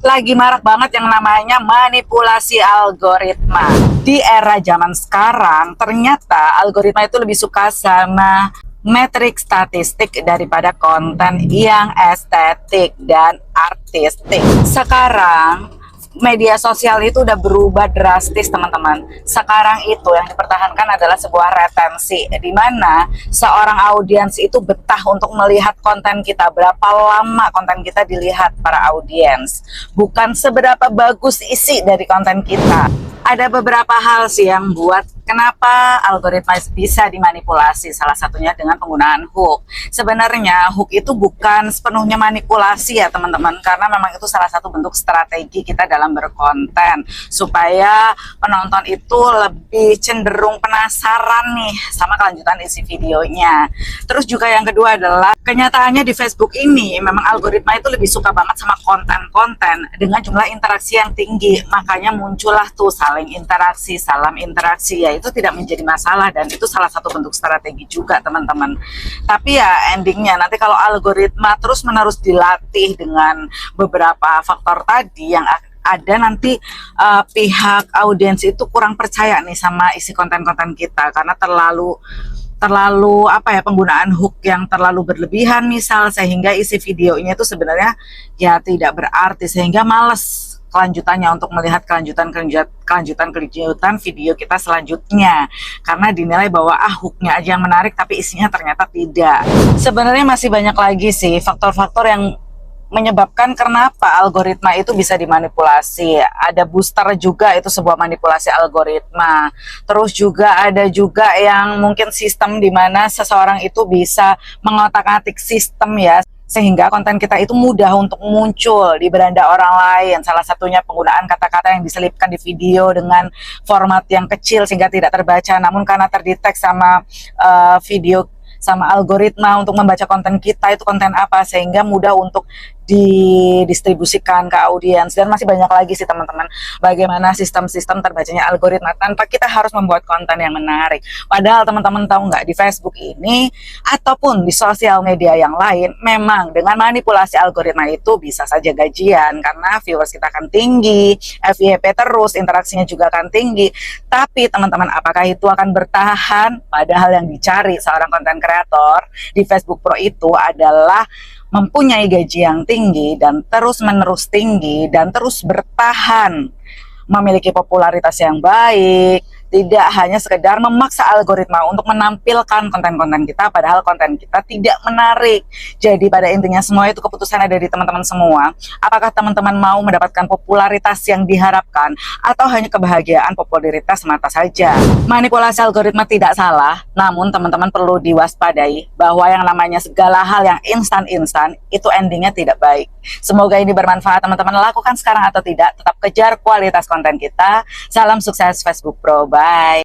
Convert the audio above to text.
Lagi marak banget yang namanya manipulasi algoritma. Di era zaman sekarang, ternyata algoritma itu lebih suka sama metrik statistik daripada konten yang estetik dan artistik. Sekarang media sosial itu udah berubah drastis, teman-teman. Sekarang itu yang dipertahankan adalah sebuah retensi, di mana seorang audiens itu betah untuk melihat konten kita, berapa lama konten kita dilihat para audiens, bukan seberapa bagus isi dari konten kita. Ada beberapa hal sih yang buat kenapa algoritma bisa dimanipulasi, salah satunya dengan penggunaan hook. Sebenarnya hook itu bukan sepenuhnya manipulasi ya teman-teman, karena memang itu salah satu bentuk strategi kita dalam berkonten, supaya penonton itu lebih cenderung penasaran nih sama kelanjutan isi videonya. Terus juga yang kedua adalah, kenyataannya di Facebook ini memang algoritma itu lebih suka banget sama konten-konten dengan jumlah interaksi yang tinggi, makanya muncullah tuh saling interaksi, salam interaksi ya. Itu tidak menjadi masalah dan itu salah satu bentuk strategi juga teman-teman. Tapi ya endingnya nanti kalau algoritma terus-menerus dilatih dengan beberapa faktor tadi yang ada, nanti pihak audiens itu kurang percaya nih sama isi konten-konten kita karena terlalu apa ya, penggunaan hook yang terlalu berlebihan misal, sehingga isi videonya itu sebenarnya ya tidak berarti, sehingga males kelanjutannya untuk melihat kelanjutan video kita selanjutnya, karena dinilai bahwa hooknya aja yang menarik tapi isinya ternyata tidak. Sebenarnya masih banyak lagi sih faktor-faktor yang menyebabkan kenapa algoritma itu bisa dimanipulasi. Ada booster juga, itu sebuah manipulasi algoritma. Terus juga ada juga yang mungkin sistem di mana seseorang itu bisa mengotak-atik sistem ya, sehingga konten kita itu mudah untuk muncul di beranda orang lain. Salah satunya penggunaan kata-kata yang diselipkan di video dengan format yang kecil sehingga tidak terbaca, namun karena terdetek sama video sama algoritma untuk membaca konten kita itu konten apa, sehingga mudah untuk didistribusikan ke audiens. Dan masih banyak lagi sih teman-teman, bagaimana sistem-sistem terbacanya algoritma tanpa kita harus membuat konten yang menarik. Padahal teman-teman tahu nggak, di Facebook ini ataupun di sosial media yang lain, memang dengan manipulasi algoritma itu bisa saja gajian karena viewers kita akan tinggi, FYP terus, interaksinya juga akan tinggi. Tapi teman-teman, apakah itu akan bertahan? Padahal yang dicari seorang konten kreator di Facebook Pro itu adalah mempunyai gaji yang tinggi dan terus-menerus tinggi dan terus bertahan, memiliki popularitas yang baik, tidak hanya sekedar memaksa algoritma untuk menampilkan konten-konten kita padahal konten kita tidak menarik. Jadi pada intinya semua itu keputusan ada di teman-teman semua. Apakah teman-teman mau mendapatkan popularitas yang diharapkan atau hanya kebahagiaan popularitas semata saja? Manipulasi algoritma tidak salah, namun teman-teman perlu diwaspadai bahwa yang namanya segala hal yang instan-instan itu endingnya tidak baik. Semoga ini bermanfaat teman-teman, lakukan sekarang atau tidak, tetap kejar kualitas konten kita. Salam sukses Facebook Pro. Bye.